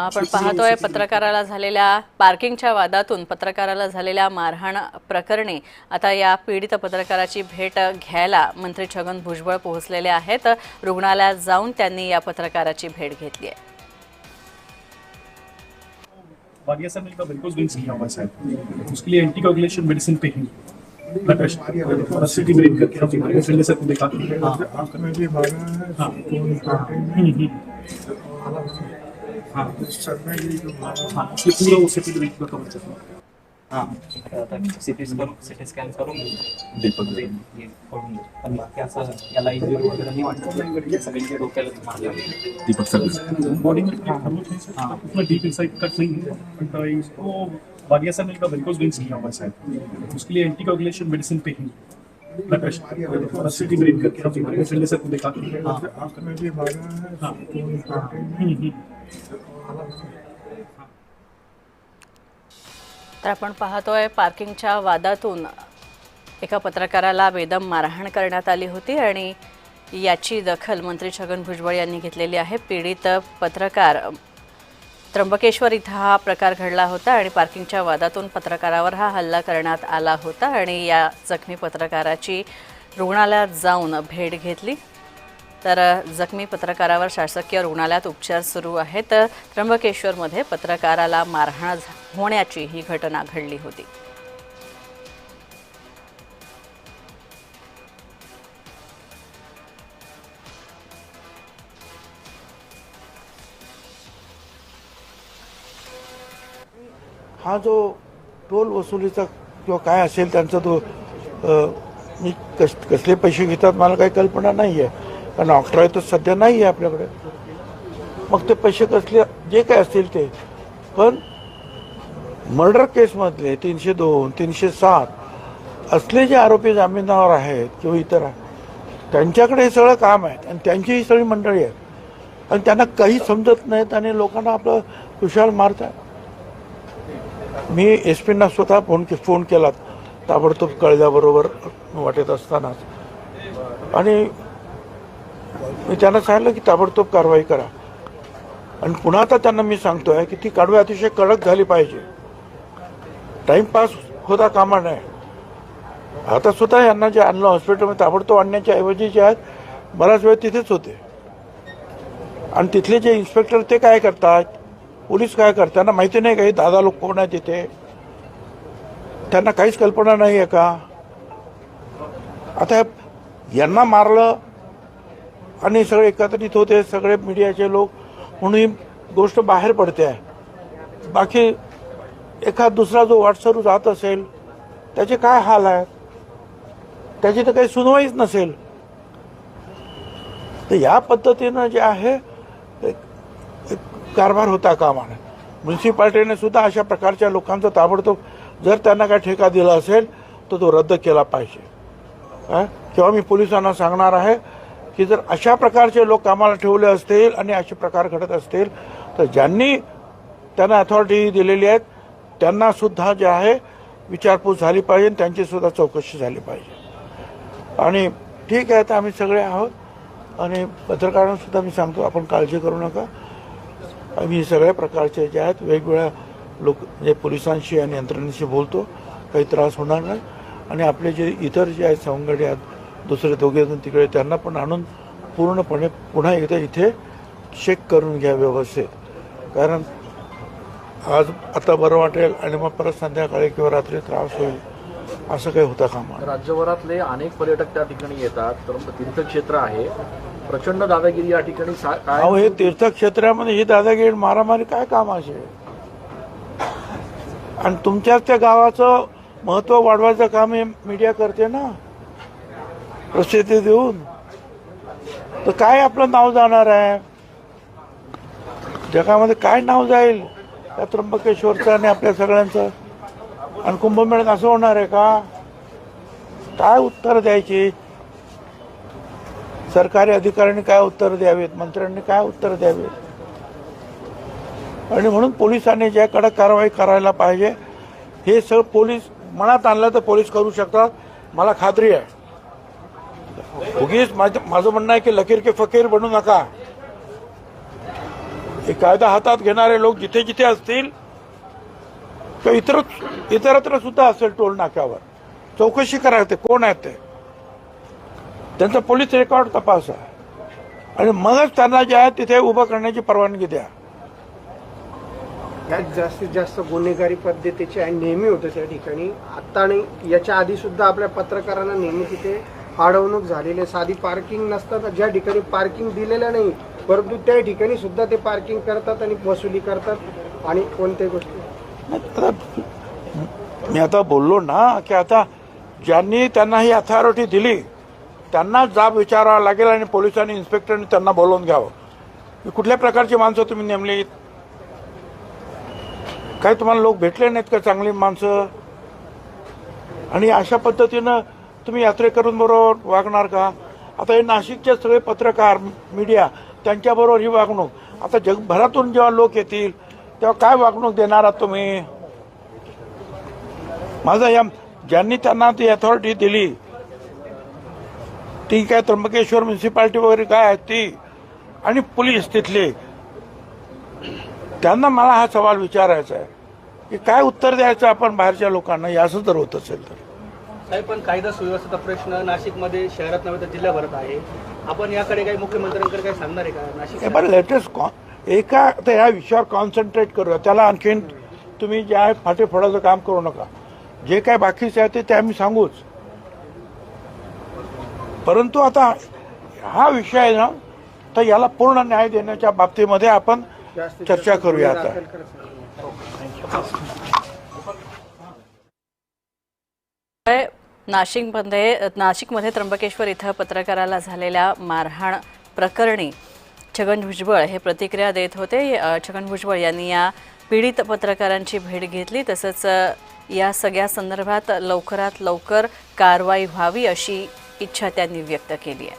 आपण पाहतोय पत्रकाराला झालेल्या पार्किंगच्या वादातून पत्रकाराला झालेल्या मारहाण प्रकरणी आता या पीडित पत्रकाराची भेट घ्यायला मंत्री छगन भुजबळ पोहोचलेले आहेत। रुग्णालयात जाऊन त्यांनी या पत्रकाराची भेट घेतली आहे। वाडिया सर ने का वेरिकोज वेन्स किया हुआ है, उसके लिए एंटीकोगुलेशन मेडिसिन पे ही ब्लड प्रेशर सिटी ब्रेक करके आप हमारे फ्रेंड सर को देखा। मैं भी भागा है। हाँ सर में ये जो इसलिए पूरा वो सिटी ब्रेक का कवर करना। हाँ सिटी स्कॅन करून दीपक हे करून पण बाकी असं याला इंजुरी वगैरे नाही वाटत, सगळ्यांच्या डोक्याला मारलं। दीपक सर बॉडी में हम लोग उतना डीप इनसाइड कट नहीं है, बट इसको वाडिया सर ने का वेरिकोज वेन्स किया हुआ है, उसके लिए एंटीकोगुलेशन मेडिसिन पे ही ब्लड प्रेशर सिटी ब्रेक करके आप हमारे फ्रेंड सर को देखा। मैं भी भागा है। तर आपण पाहतोय पार्किंगच्या वादातून एका पत्रकाराला बेदम मारहाण करण्यात आली होती आणि याची दखल मंत्री छगन भुजबळ यांनी घेतलेली आहे। पीडित पत्रकार त्र्यंबकेश्वर इथं हा प्रकार घडला होता आणि पार्किंगच्या वादातून पत्रकारावर हा हल्ला करण्यात आला होता आणि या जखमी पत्रकाराची रुग्णालयात जाऊन भेट घेतली। तर जखमी पत्रकारावर शासकीय रुग्णालयात उपचार सुरू आहेत। त्र्यंबकेश्वरमध्ये पत्रकाराला मारहाण होण्याची ही घटना घडली होती। हा जो टोल वसुलीचा किंवा काय असेल त्यांचा तो मी कसले पैसे घेतात मला काही कल्पना नाही आहे, कारण ऑक्ट्रॉय तर सध्या नाही आहे आपल्याकडे। मग ते पैसे कसले जे काय असतील ते, पण मर्डर केसमधले 302 307 असले जे आरोपी जामिनावर आहेत किंवा इतर त्यांच्याकडे हे सगळं काम आहे आणि त्यांची ही सगळी मंडळी आहेत आणि त्यांना काही समजत नाहीत आणि लोकांना आपलं कुशाल मारतात। मी एस पींना स्वतः फोन केला ताबडतोब कळल्याबरोबर वाटत असतानाच, आणि मी त्यांना सांगितलं की ताबडतोब कारवाई करा। आणि पुन्हा आता त्यांना मी सांगतोय की ती कारवाई अतिशय कडक झाली पाहिजे, टाइमपास होता कामा नये। आता स्वतः यांना जे आणलं हॉस्पिटलमध्ये ताबडतोब आणण्याच्या ऐवजी जे आहेत बराच वेळ तिथेच होते आणि तिथले जे इन्स्पेक्टर ते काय करतात, पोलीस काय करतात, त्यांना माहिती नाही का हे दादा लोक कोण आहेत तिथे, त्यांना काहीच कल्पना नाही आहे का? आता यांना मारलं आणि सगळे एकत्रित होते सगळे मीडियाचे लोक म्हणून ही गोष्ट बाहेर पडते आहे। बाकी एखाद दुसरा जो व्हॉट्सअप जात असेल त्याचे काय हाल आहेत, त्याची तर काही सुनवाईच नसेल। तर या पद्धतीनं जे आहे कारभार होता कामा नये। म्युन्सिपाल्टीने सुद्धा अशा प्रकारच्या लोकांचा ताबडतोब जर त्यांना काय ठेका दिला असेल तर तो रद्द केला पाहिजे। किंवा मी पोलिसांना सांगणार आहे की जर अशा प्रकारचे लोक कामाला ठेवले असतील आणि असे प्रकार घडत असतील तर ज्यांनी त्यांना अथॉरिटी दिलेली आहेत त्यांना सुद्धा जे आहे विचारपूस झाली पाहिजे, त्यांची सुद्धा चौकशी झाली पाहिजे। आणि ठीक आहे, तर आम्ही सगळे आहोत आणि पत्रकारांना सुद्धा मी सांगतो आपण काळजी करू नका। आम्ही सगळ्या प्रकारचे जे आहेत वेगवेगळ्या लोक म्हणजे पोलिसांशी आणि यंत्रणेशी बोलतो, काही त्रास होणार नाही। आणि आपले जे इतर जे आहेत सवंगडी आहेत दुसरे दोघे जण तिकडे त्यांना पण आणून पूर्णपणे पुन्हा एकदा इथे चेक करून घ्या व्यवस्थित, कारण आज आता बरं वाटेल आणि मग परत संध्याकाळी किंवा रात्री त्रास होईल असं काही होता कामा। राज्यभरातले अनेक पर्यटक त्या ठिकाणी येतात, तर तीर्थक्षेत्र आहे, प्रचंड दादागिरी या ठिकाणी काय? अहो हे तीर्थक्षेत्रामध्ये ही दादागिरी मारामारी काय कामाची आहे? आणि तुमच्याच त्या गावाचं महत्त्व वाढवायचं काम हे मीडिया करते ना, प्रसिद्धी देऊन। तर काय आपलं नाव जाणार आहे जगामध्ये, काय नाव जाईल त्या त्र्यंबकेश्वरचं आणि आपल्या सगळ्यांचं? आणि कुंभमेळ्यात असं होणार आहे का? काय उत्तर द्यायची? सरकारी अधिकाऱ्यांनी काय उत्तर द्यावेत, मंत्र्यांनी काय उत्तर द्यावेत? आणि म्हणून पोलिसांनी ज्या कडक कारवाई करायला पाहिजे हे सगळं पोलीस मनात आणलं तर पोलीस करू शकतात, मला खात्री आहे। उगीच माझं म्हणणं आहे की लकीर के फकीर बनू नका. हे कायदा हातात घेणारे लोक जिथे जिथे असतील किंवा इतरत्र सुद्धा असेल टोल नाक्यावर चौकशी करायचे कोण आहेत ते, त्यांचा पोलीस रेकॉर्ड तपासा आणि मगच त्यांना जे आहे तिथे उभं करण्याची परवानगी द्या. यात जास्तीत जास्त गुन्हेगारी पद्धतीचे आणि नेहमी होतं त्या ठिकाणी. आता आणि याच्या आधी सुद्धा आपल्या पत्रकारांना नेहमी तिथे अडवणूक झालेली आहे. साधी पार्किंग नसताना ज्या ठिकाणी पार्किंग दिलेलं नाही परंतु त्या ठिकाणी सुद्धा ते पार्किंग करतात आणि वसुली करतात आणि कोणत्याही गोष्टी. मी आता बोललो ना की आता ज्यांनी त्यांना ही अथॉरिटी दिली त्यांना जाब विचारावा लागेल आणि पोलिसांनी इन्स्पेक्टरनी त्यांना बोलवून घ्यावं. कुठल्या प्रकारची माणसं तुम्ही नेमली, काय तुम्हाला लोक भेटले नाहीत का चांगली माणसं, आणि अशा पद्धतीनं तुम्ही यात्रेकरूंबरोबर वागणार का? आता हे नाशिकचे सगळे पत्रकार मीडिया त्यांच्याबरोबर ही वागणूक, आता जगभरातून जेव्हा लोक येतील तेव्हा काय वागणूक देणार आहात तुम्ही? माझा या ज्यांनी त्यांना ती अथॉरिटी दिली ती काय त्र्यंबकेश्वर म्युन्सिपाल्टी वगैरे काय आहे ती आणि पोलीस तिथले, त्यांना मला हा सवाल विचारायचा आहे की काय उत्तर द्यायचं आपण बाहेरच्या लोकांना, असं जर होत असेल तर. साहेब, पण कायदा सुव्यवस्थेचा प्रश्न नाशिकमध्ये शहरात नव्हे तर जिल्ह्याभरात आहे. आपण याकडे काही मुख्यमंत्र्यांकडे काही सांगणार आहे का? नाशिक बरं लेटेस्ट एका आता या विषयावर कॉन्सन्ट्रेट करूया, त्याला आणखीन तुम्ही जे आहे फाटे फोडायचं काम करू नका. जे काय बाकीचे आहे ते आम्ही सांगूच, परंतु आता हा विषय आहे ना तर याला पूर्ण न्याय देण्याच्या बाबतीमध्ये आपण चर्चा करूया. आता नाशिकमध्ये त्र्यंबकेश्वर इथं पत्रकाराला झालेल्या मारहाण प्रकरणी छगन भुजबळ हे प्रतिक्रिया देत होते. छगन भुजबळ यांनी या पीडित पत्रकारांची भेट घेतली, तसंच या सगळ्या संदर्भात लवकरात लवकर कारवाई व्हावी अशी इच्छा त्यांनी व्यक्त केली आहे.